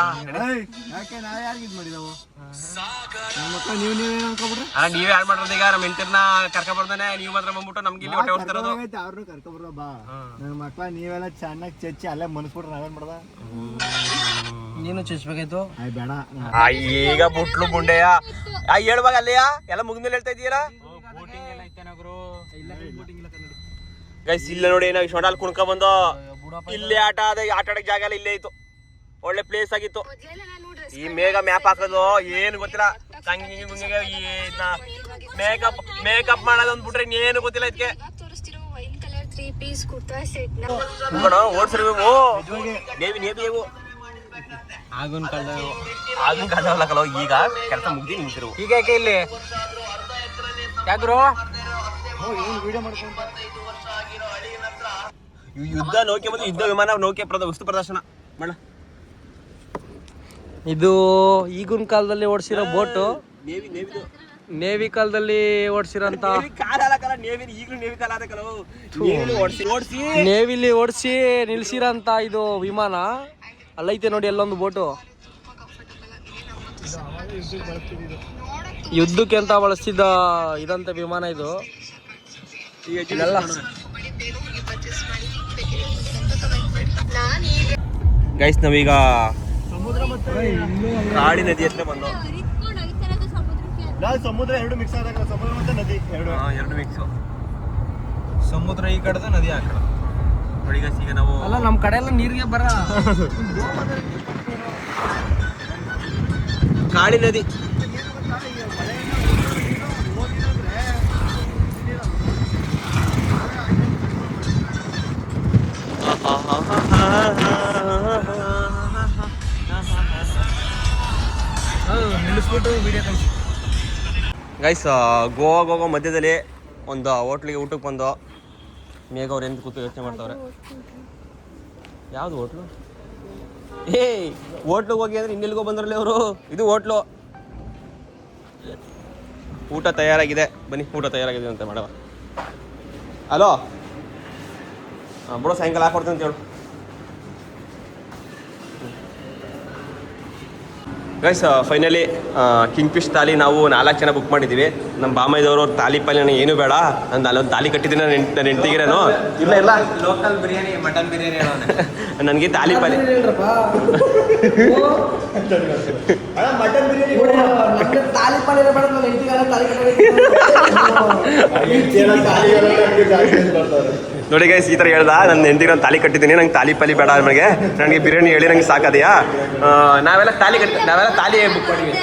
ನೀವೇ ಯಾರು ಮಾಡ್ರದ? ಈಗ ನಮ್ಮ ಹೆಂಡತಿರ್ನ ಕರ್ಕೊಂಡ್ಬರ್ದಾನೆ, ನೀವು ಮಾತ್ರ ಬಂದ್ಬಿಟ್ಟು ನಮ್ಗೆ ಇಲ್ಲಿ ಹೊಟ್ಟೆ ಹೊಡ್ತಿರೋದು. ಅವ್ರನ್ನೂ ಕರ್ಕೊಬರ್ರ ಬಾ. ನನ್ನ ಮಕ್ಳ ನೀವೆಲ್ಲ ಚೆನ್ನಾಗಿ ಚಚ್ಚಿ ಅಲ್ಲೇ ಮನಸ್ಬಿಟ್ರೆ ನಾವೇನ್ ಮಾಡ್ದ? ನೀನು ಚುಚ್ಬೇಕಾಯ್ತು. ಬೇಡ ಈಗ ಬುಟ್ಲು ಬುಂಡೆಯ ಹೇಳುವಾಗ ಅಲ್ಲೆಯ ಎಲ್ಲ ಮುಗಿದ್ಮೇಲೆ ಹೇಳ್ತಾ ಇದೀರಾ? ಗೈಸ್ ಇಲ್ಲ ನೋಡಿ, ನಾವು ಇಷ್ಟು ಕುಣ್ಕ ಬಂದು ಇಲ್ಲೇ ಆಟ ಆಡಕ್ ಜಾಗ ಎಲ್ಲ ಇಲ್ಲೇ ಇತ್ತು. ಒಳ್ಳೆ ಪ್ಲೇಸ್ ಆಗಿತ್ತು. ಈ ಮೇಘ ಮ್ಯಾಪ್ ಹಾಕೋದು ಏನು ಗೊತ್ತಿಲ್ಲ. ಮೇಕಪ್ ಮಾಡೋದು ಅಂದ್ಬಿಟ್ರೆ ಇನ್ನೇನು ಗೊತ್ತಿಲ್ಲ ಇದಕ್ಕೆ. ಓಡ್ಸ್ರಿ ನೇವಿ ಆಗಿನ ಕಾಲದಲ್ಲ ಕಲೋ. ಈಗ ಕೆಲಸ ಮುಗ್ದಿ ನಿಂತಿರು. ಈಗ ಯಾಕೆ ಇಲ್ಲಿ ಯಾಕ್ರು ವಿಡಿಯೋ ಮಾಡ್ಕೊಂತ ಯುದ್ಧ ನೌಕೆ ಮತ್ತು ಯುದ್ಧ ವಿಮಾನ ನೌಕೆ ವಸ್ತು ಪ್ರದರ್ಶನ ಮಾಡ. ಇದು ಈಗಿನ ಕಾಲದಲ್ಲಿ ಓಡಿಸಿರೋ ಬೋಟು. ನೇವಿ ಕಾಲದಲ್ಲಿ ಓಡಿಸಿರೋಂತ ನೇವಿಲಿ ಓಡಿಸಿ ನಿಲ್ಸಿರೋಂತ ಇದು ವಿಮಾನ. ಅಲ್ಲೈತೆ ನೋಡಿ ಎಲ್ಲೊಂದು ಬೋಟು. ಯುದ್ಧಕ್ಕೆ ಅಂತ ಬಳಸ್ತಿದ್ದ ಇದಂತ ವಿಮಾನ ಇದು. ಇಲ್ಲೆಲ್ಲ ಗೈಸ್ ನಾವೀಗ ಸಮುದ್ರ ಮತ್ತೆ ಕಾಳಿ ನದಿ ಹತ್ರ ಬಂದು ಹರಿದ್ಕೊಂಡು ಹೋಗ್ತಾ ಇರೋದು ಸಮುದ್ರಕ್ಕೆ. ಸಮುದ್ರ ಎರಡು ಮಿಕ್ಸ್ ಆದಾಗ ಸಮುದ್ರ ಮತ್ತೆ ನದಿ ಎರಡು ಮಿಕ್ಸು ಸಮುದ್ರ ಈ ಕಡೆದ ನದಿ ಆ ಕಡೆ. ನೋಡಿ ಗೈಸ್ ಈಗ ನಾವು ಅಲ್ಲ ನಮ್ಮ ಕಡೆ ಎಲ್ಲ ನೀರಿಗೆ ಬರ ಕಾಳಿ ನದಿ ನಿಲ್ಲಿಸ್ಬಿಟ್ಟು ವಿಡಿಯೋ ಕಳಿಸಿ. ಗೈಸ್ ಗೋವಾಗೆ ಹೋಗೋ ಮಧ್ಯದಲ್ಲಿ ಒಂದು ಹೋಟ್ಲಿಗೆ ಊಟಕ್ಕೆ ಬಂದು ಮೇಘ ಅವ್ರು ಎಂದು ಕೂತು ಯೋಚನೆ ಮಾಡ್ತಾವ್ರೆ. ಯಾವುದು ಹೋಟ್ಲು? ಹೋಟ್ಲಿಗೆ ಹೋಗಿ ಅಂದ್ರೆ ಇನ್ನೆಲ್ಗೋ ಬಂದ್ರಲ್ಲ ಅವರು. ಇದು ಹೋಟ್ಲು. ಊಟ ತಯಾರಾಗಿದೆ, ಬನ್ನಿ ಊಟ ತಯಾರಾಗಿದೆ ಅಂತ ಮಾಡವ. ಹಲೋ ಬಿಡೋ, ಸಾಯಂಕಾಲ ಹಾಕೊಡ್ತೀನಿ ಅಂತ ಹೇಳು. ಗೈಸ್ ಫೈನಲಿ ಕಿಂಗ್ ಫಿಶ್ ತಾಲಿ ನಾವು 4 ಜನ ಬುಕ್ ಮಾಡಿದ್ದೀವಿ. ನಮ್ಮ ಬಾಮೈದವರು ತಾಲಿ ಪಾಲಿ ನನಗೆ ಏನು ಬೇಡ, ನಾನು ಅಲ್ಲೊಂದು ತಾಲಿ ಕಟ್ಟಿದ್ದೀನಿ ನನ್ನ ಹೆಂಡ್ತಿಗೆ. ನಾನು ಇಲ್ಲ ಲೋಕಲ್ ಬಿರಿಯಾನಿ, ಮಟನ್ ಬಿರಿಯಾನಿ ಹೇಳೋಣ. ನನಗೆ ತಾಲಿ ಪಾಲಿ ಮಟನ್ ಬಿರಿಯಾನಿ ನೋಡಿ ಗೈಸ್ ಈ ಥರ ಹೇಳ್ದ. ನನ್ನ ಹೆಂಡ್ತಿಗೆ ನಾನು ತಾಲಿ ಕಟ್ಟಿದ್ದೀನಿ, ನಂಗೆ ತಾಲಿ ಪಾಲಿ ಬೇಡ, ನನಗೆ ಬಿರಿಯಾನಿ ಹೇಳಿ ನಂಗೆ ಸಾಕದೆಯಾ. ನಾವೆಲ್ಲ ತಾಲಿ ಬುಕ್ ಮಾಡಿದ್ವಿ.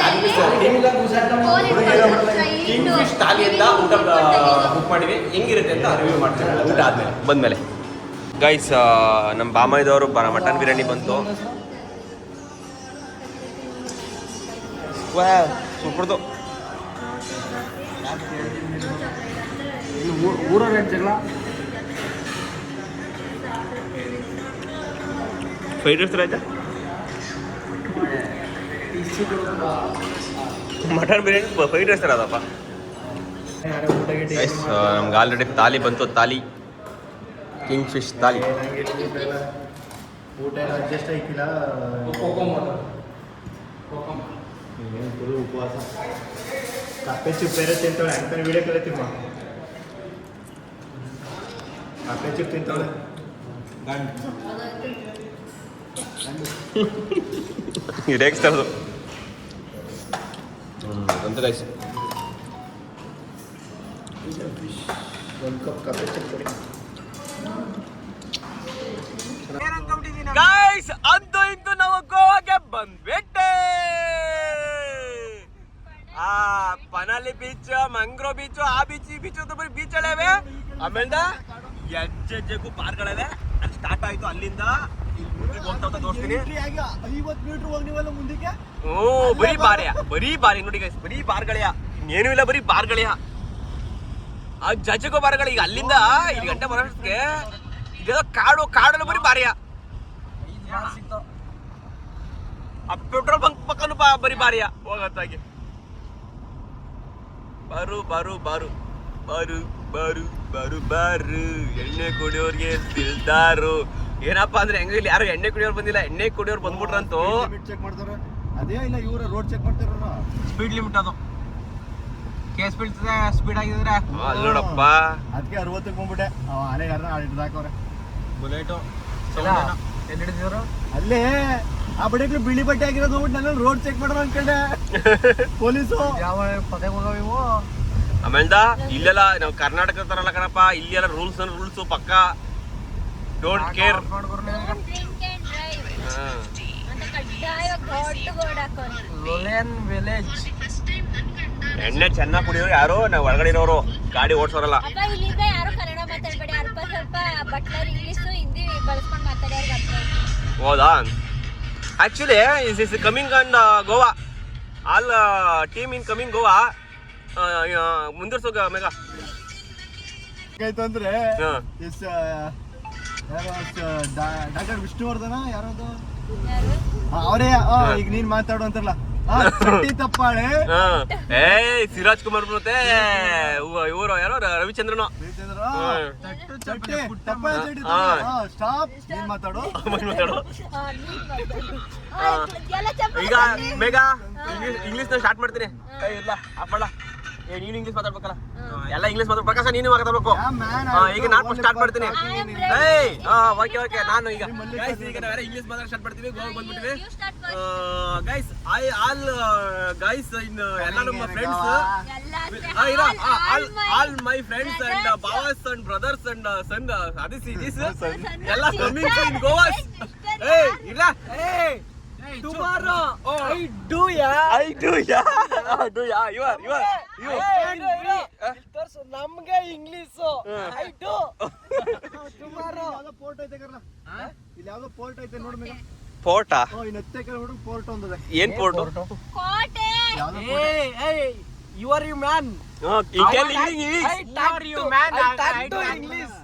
ಕಿಂಗ್ ಫಿಶ್ ತಾಲಿ ಅಂತ ಊಟ ಬುಕ್ ಮಾಡಿದ್ವಿ. ಹೆಂಗಿರುತ್ತೆ ಅಂತ ರಿವ್ಯೂ ಮಾಡ್ತೀವಿ ಊಟ ಆದಮೇಲೆ ಬಂದಮೇಲೆ. ಗೈಸ್ ನಮ್ಮ ಬಾಮೈದವರು ಮಟನ್ ಬಿರಿಯಾನಿ ಬಂತು. ಸೂಪರ್ದು. ಊರ ರೇಟ್ ಜಗಳ ಫ್ರೈಡ್ ರೈಸ್ ಆಯ್ತಾ? ಮಟನ್ ಬಿರಿಯಾನಿ ಫ್ರೈಡ್ ರೈಸ್ ಅದಪ್ಪ. ಗೈಸ್ ನಮ್ಗೆ ಆಲ್ರೆಡಿ ತಾಲಿ ಬಂತು. Thali kingfish thali. ಊಟ ಎಲ್ಲ ಅಡ್ಜಸ್ಟ್ ಆಯ್ತಿಲ್ಲ. ಫುಲ್ ಉಪವಾಸ. ಕಪ್ಪೆ ಚಿಪ್ ಬೇರೆ ತಿಂತಾಳೆ ಅಂತ ವಿಡಿಯೋ ಕಲಿತೀಮ್ಮ. ಕಪ್ಪೆ ಚಿಪ್ ತಿಂತಾಳೆ. ರೇಗಿಸ್ತಾರದು ಅಂತ ಗೈಸ್. ಒಂದು ಕಪ್ ಕಪ್ಪೆ ಚಿಪ್ ಕೊಡಿ. ಗೈಸ್ ಅಂತೂ ಇಂತೂ ನಾವು ಗೋವಾಗೆ ಬಂದ್ಬಿಟ್ಟೆ. ಆ ಪನಾಲಿ ಬೀಚ್, ಮಂಗ್ರೋ ಬೀಚ್, ಆ ಬೀಚ್ ಈ ಬೀಚ್ ಅಂತ ಬರೀ ಬೀಚ್ ಗಳವೆ. ಆಮೇಲೆ ಹೆಜ್ಜೆಗೂ ಪಾರ್ಗಳವೆ. ಅಲ್ಲಿ ಸ್ಟಾರ್ಟ್ ಆಯ್ತು. ಅಲ್ಲಿಂದ ಹೋಗ್ತಾ ತೋರಿಸ್ತೀನಿ. 50 ಮೀಟರ್ ಹೋಗಿ ನೀವೆಲ್ಲ ಮುಂದಕ್ಕೆ. ಬರೀ ಬಾರಿ ನೋಡಿ ಗೈಸ್, ಬರೀ ಬಾರ್ಗಳೆಯ, ಇನ್ನೇನು ಇಲ್ಲ, ಬರೀ ಬಾರ್ಗಳೆಯ. ಆ ಜಜ್ಜಗೋ ಬಾರ್ಗಳ. ಈಗ ಅಲ್ಲಿಂದ ಇಲ್ಲಿ ಗಂಟೆ ಬರೋಷ್ಟಕ್ಕೆ ಇದೆಲ್ಲ ಕಾಡಲ್ಲ ಬರೀ ಬಾರಿಯ. ಆ ಪೆಟ್ರೋಲ್ ಬಂಕ್ ಪಕ್ಕನು ಬರೀ ಬಾರಿಯ ಹೋಗತ್ತಾಗಿ. ಬಾರು ಬಾರು ಬಾರು ಬಾರು ಬಾರು ಬಾರು ಬಾರು ಎಣ್ಣೆ ಕುಡಿಯೋರ್ಗೆ ದಿಲ್ದಾರು. ಏನಪ್ಪಾ ಅಂದ್ರೆ ಹೆಂಗ ಇಲ್ಲಿ ಯಾರು ಎಣ್ಣೆ ಕುಡಿಯೋರು ಬಂದಿಲ್ಲ, ಎಣ್ಣೆ ಕುಡಿಯೋರು ಬಂದ್ಬಿಟ್ರಂತೂ. ಚೆಕ್ ಮಾಡ್ತಾರೆ. ಅದೇ ಇಲ್ಲ ಇವ್ರ ರೋಡ್ ಚೆಕ್ ಮಾಡ್ತಾರ. ಸ್ಪೀಡ್ ಲಿಮಿಟ್ ಅದು. ಕೇಸ್ ಬೀಳ್ತದೆ ಸ್ಪೀಡ್ ಆಗಿದ್ರೆ. ಅಲ್ಲಿ ನೋಡಪ್ಪ, ಅದಕ್ಕೆ 60ಕ್ಕೆ ಬಂದ್ಬಿಟ್ಟೆ. ಅಲೆ ಯಾರನ್ನ ಹಿಡ್ದಾಕವ್ರೆ. ಬುಲೆಟು ಎಲ್ಲಿ ಹಿಡಿದಿದ್ರು ಅಲ್ಲೇ ಆ ಬಡಿಗೆ ಬಿಳಿ ಬಟ್ಟೆ ಆಗಿರೋದು ನೋಡ್ಬಿಟ್ಟು ನಾನು ರೋಡ್ ಚೆಕ್ ಮಾಡೋದು ಅನ್ಕೊಂಡೆ. ಪೊಲೀಸು ಯಾವ ಪದೇ ಹೋಗವ ಇವು. ಆಮೇಲೆ ಇಲ್ಲೆಲ್ಲ ನಾವು ಕರ್ನಾಟಕ ತರಲ್ಲ ಕಣಪ್ಪ. ಇಲ್ಲೆಲ್ಲ ರೂಲ್ಸ್ ಪಕ್ಕ. Don't care. ಲೊಲೆನ್ ವಿಲೇಜ್. ಎಣ್ಣೆ ಚೆನ್ನಾಗಿ ಕುಡಿಯೋರು ಯಾರು ನಾವು ಒಳಗಡೆ ಇರೋರು, ಗಾಡಿ ಓಡಿಸೋರಲ್ಲ. ಇಲ್ಲಿಂದ ಯಾರು ಕನ್ನಡ ಮಾತಾಡ್ಬೇಡಿ, ಅಲ್ಪ ಸ್ವಲ್ಪ ಬಟ್ಲರ್ ಇಂಗ್ಲಿಷ್ ಹಿಂದಿ ಬಳಸ್ಕೊಂಡು ಮಾತಾಡೋರ್ಗೆ. ಹೌದಾ? Actually is coming on Goa. All team in coming Goa. ಮುಂದುವರ್ಸೋಗ ಮೇಘ. ಆಯ್ತು ಅಂದ್ರೆ ಡಾಕ್ಟರ್ ವಿಷ್ಣುವರ್ಧನ ಯಾರದು ಅವರೇ. ಈಗ ನೀನ್ ಮಾತಾಡು ಅಂತಾರಲ್ಲ ಚಟ್ಟಿ ತಪ್ಪಾಳೆ ಏ ಸಿರಾಜ್ ಕುಮಾರ್ ಮತ್ತೆ ಇವರು ಯಾರೋ ರವಿಚಂದ್ರನು ಚಟ್ಟಿ ತಪ್ಪಾಳೆ ಚಟ್ಟಿ ಸ್ಟಾಪ್ ನೀನ್ ಮಾತಾಡು ಮಾತಾಡು. ಎಲ್ಲ ಚಪ್ಪ ಈಗ ಬೇಗ ಇಂಗ್ಲಿಷ್ ನ ಸ್ಟಾರ್ಟ್ ಮಾಡ್ತೀನಿ. ಕೈ ಇಲ್ಲ ಹಾಕೊಳ್ಳ. ನೀನು ಇಂಗ್ಲಿಷ್ ಮಾತಾಡ್ಬೇಕಲ್ಲ, ಎಲ್ಲ ಇಂಗ್ಲಿಷ್ ಮಾತಾಡ್. ಪ್ರಕಾಶ ನೀನು ಮಾತಾಡ್ಬೇಕು. ಈಗ ನಾನು ಸ್ಟಾರ್ಟ್ ಮಾಡ್ತೀನಿ. ಓಕೆ ನಾನು ಈಗ ಗೈಸ್ ಈಗ ನಾವೆಲ್ಲ ಇಂಗ್ಲಿಷ್ ಮಾತಾಡ ಸ್ಟಾರ್ಟ್ ಮಾಡ್ತೀವಿ. ಗೋವಾ ಬಂದ್ಬಿಟ್ಟಿವಿ ಗೈಸ್. ಆಲ್ ಗೈಸ್ ಇನ್ ಎಲ್ಲ ನಮ್ಮ friends, all my friends and ಬಾವಾಸ್ and brothers and son this ಎಲ್ಲ ಕಮಿಂಗ್ ಇನ್ ಗೋವಾ. ಇಲ್ಲ tomorrow I do ನಮ್ಗೆ ಇಂಗ್ಲಿಷ್ I do tomorrow. ಪೋರ್ಟ್ ಐತೆ ಕರ್ಲ, ಇಲ್ಲಿ ಯಾವ್ದೋ ಪೋರ್ಟ್ ಐತೆ ನೋಡ್ ಮೇಗ. ಪೋರ್ಟಾ? ಇನ್ನು ಎತ್ತೆ ಕಡೆ ಹುಡುಗ ಪೋರ್ಟ್ ಒಂದಿದೆ. ಏನ್ ಪೋರ್ಟ್? ಕೋಟೆ. You are you man. English.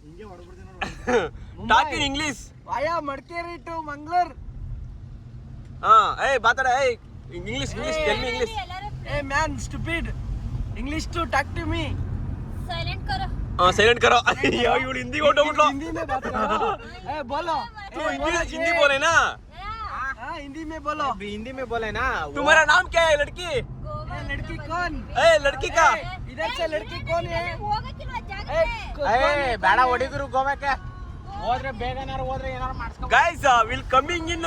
ಹಿಂಗೆ ಹೊಡ್ಬಿಡ್ತೀನಿ ನೋಡು. Talk in English. Vaya Madikeri to Mangalore. ಮಾತಾಡ. English tell me English. Hey man, stupid. English to talk to me. Silent ಕರೋ. ಸೈಲೆಂಟ್ करो. ಇವಳು ಹಿಂದಿ ಹೊರಟೋಗ್ಬಿಟ್ಲು. हिंदी में बात करो. Hey बोलो. हिंदी बोले ना. हाँ हिंदी में बोलो. हिंदी में बोले ना. तुम्हारा नाम क्या है लड़की? लड़की कौन? लड़की का इधर से लड़की कौन है? ಹೋಗಕ್ಕಿಲ್ವಾ ಜಾಗಕ್ಕೆ? ಬೇಡ ಹೊಡಿದ್ರು ಗೋವಾಕ್ಕೆ ಹೋದ್ರೆ ಬೇಗ ಹೋದ್ರೆ ಏನಾರು ಮಾಡಿಸ್ಕೊ. guys will coming in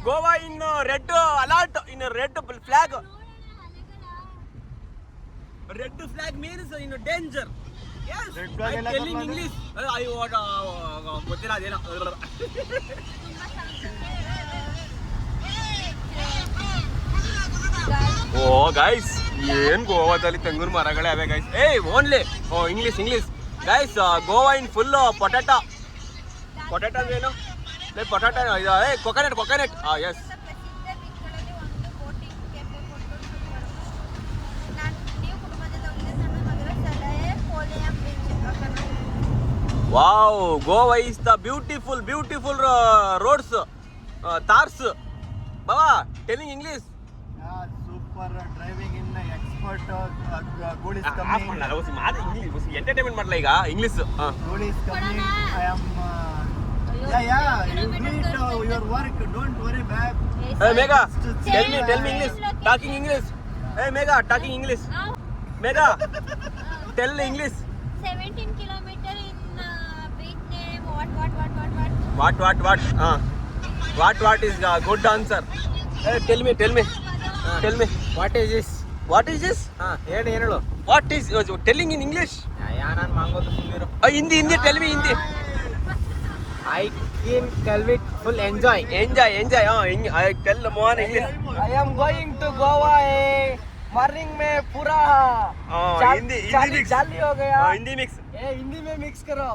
Goa in red alert, in red flag. Red flag means in danger. Yes, Red flag I'm ಎಲ್ಲ telling ಕರ್ನಾಟಕ? English. I ಗೊತ್ತಿಲ್ಲ ಅದೇನೋ. ಓ ಗೈಸ್ ಏನ್ ಗೋವಾದಲ್ಲಿ ತೆಂಗಿನ ಮರಗಳೇ ಅವೆ guys. Only English guys. Goa in full potato ಅಂದ್ರೆ ಏನು? Potato coconuts. ಪ್ರಸಿದ್ಧ ಬೀಚ್ಗಳಲ್ಲಿ ಒಂದು ಬೋಟಿಂಗ್ ಕೆಫೆ ನೀವು ಕುಟುಂಬದಲ್ಲಿ ಹೋಗಿದ್ರೆ ಸಣ್ಣ ನಗರ ಸಲಹೆ ಕೋಲೆಯಂ beach. Wow, Goa is the beautiful roads, ತಾರ್ಸ್. ಬಾಬಾ telling English. Super driving in expert. Goal is coming. Entertainment ಮಾಡಲ ಈಗ English. Goal is coming. I am you meet your work, don't worry back. Mega, tell me English, talking English. Mega, talking English. Mega, tell English. 17 kilometer in beach name. What is good answer? Tell me. What is this? ಹೇಳು What is telling in English? ನಾನು ಮಂಗೋದು ಸುಮ್ಮನಿರು. Hindi, tell me Hindi. I can Calvit full enjoy. I tell more English. I am going to Goa. Morning में पूरा हिंदी mix. चाली हो गया. हिंदी mix. हिंदी में मिक्स करो.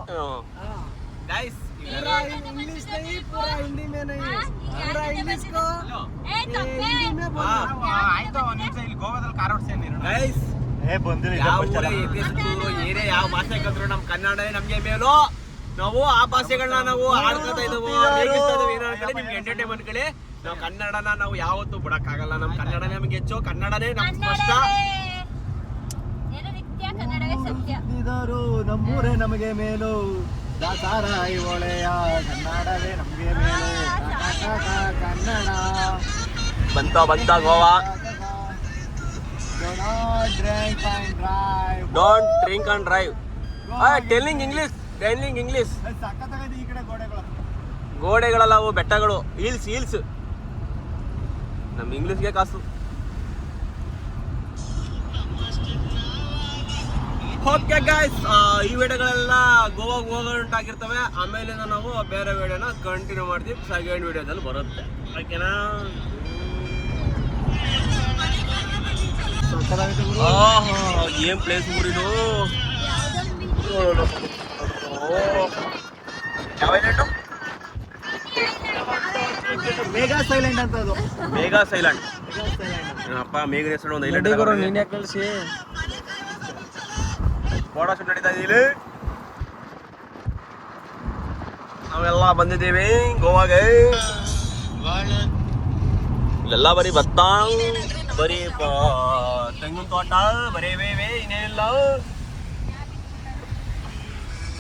Guys, पूरा इंग्लिश नहीं, पूरा हिंदी में नहीं, पूरा इंग्लिश को हिंदी में बोलो. ಆಯ್ತು ಒಂದು ನಿಮಿಷ ಇಲ್ಲಿ ಗೋವಾದಲ್ಲಿ ಕಾರ್ ಓಡಿಸ್ತೀನಿ. guys, ಬಂದಿಲ್ಲ ಯಾವ ಏನೇ ಯಾವ ಭಾಷೆ ಕಲ್ತ್ರು ನಮ್ಮ ಕನ್ನಡನೇ ನಮ್ಗೆ ಮೇಲು. ನಾವು ಆ ಭಾಷೆಗಳನ್ನ ನಾವು ಆಡ್ಕೊತಾ ಇದ್ದೀವಿ, ರೇಗಿಸ್ತಾ ಇದ್ದೀವಿ. ಏನೋ ಅನ್ಕೊಳ್ಳಿ, ನಿಮ್ಗೆ ಎಂಟರ್ಟೈನ್ಮೆಂಟ್ ಕಡೆ ನಾವು ಕನ್ನಡನ ನಾವು ಯಾವತ್ತೂ ಬಿಡಕ್ಕಾಗಲ್ಲ. ನಮ್ಮ ಕನ್ನಡನೇ ನಮ್ಗೆ ಹೆಚ್ಚು, ಕನ್ನಡನೇ ನಮ್ಗೆ ಸ್ಪಷ್ಟ. ಏನು ನಿತ್ಯ ಕನ್ನಡವೇ ಸತ್ಯ. ಇದರು ನಮ್ಮೂರೇ ನಮಗೆ ಮೇಲು, ದಾಸಾರಾಯಿ ಒಳೆಯ ಕನ್ನಡವೇ ನಮಗೆ ಮೇಲು. ಕನ್ನಡ ಬಂತ Goa. Don't drink and drive. Telling English. ಸಖತ್ತಾಗೈತೆ ಈ ಕಡೆ ಗೋಡೆಗಳು. ಗೋಡೆಗಳಲ್ಲ ಅವು, ಬೆಟ್ಟಗಳು, ಹಿಲ್ಸ್. ನಮ್ಮ ಇಂಗ್ಲಿಷ್ಗೆ ಕಾಸು. ಓಕೆ ಗೈಸ್, ಈ ವಿಡಿಯೋಗಳೆಲ್ಲ ಗೋವಾಗೆ ಹೋಗೋಂಟಾಗಿರ್ತವೆ. ಆಮೇಲೆ ನಾವು ಬೇರೆ ವಿಡಿಯೋನ ಕಂಟಿನ್ಯೂ ಮಾಡ್ತೀವಿ, ಸೆಕೆಂಡ್ ವಿಡಿಯೋದಲ್ಲಿ ಬರುತ್ತೆ. ಓಕೆನಾ? ಏನ್ ಪ್ಲೇಸ್ ಊರಿದು. ಯಾವ ಐಲ್ಯಾಂಡು? ಮೆಗಾ ಸೈಲೆಂಟ್ ಅಂತ ಅದು. ಮೇಘಾ ಸೈಲ್ಯಾಂಡ್. ಅಪ್ಪ ಮೇಘದ ಹೆಸರು ಒಂದು ಐಲ್ಯಾಂಡ್. ನೀನ್ ಯಾಕೆ ಕಳಿಸಿ ಫೋಟೋ ಶೂಟ್ ನಡೀತಾ ಇದೀವಿ. ನಾವೆಲ್ಲ ಬಂದಿದ್ದೀವಿ ಗೋವಾಗೆ. ಇಲ್ಲೆಲ್ಲ ಬರೀ ಭತ್ತ, ಬರೀ ತೆಂಗಿನ ತೋಟ, ಬರೀ ಇನ್ನೇನಿಲ್ಲ.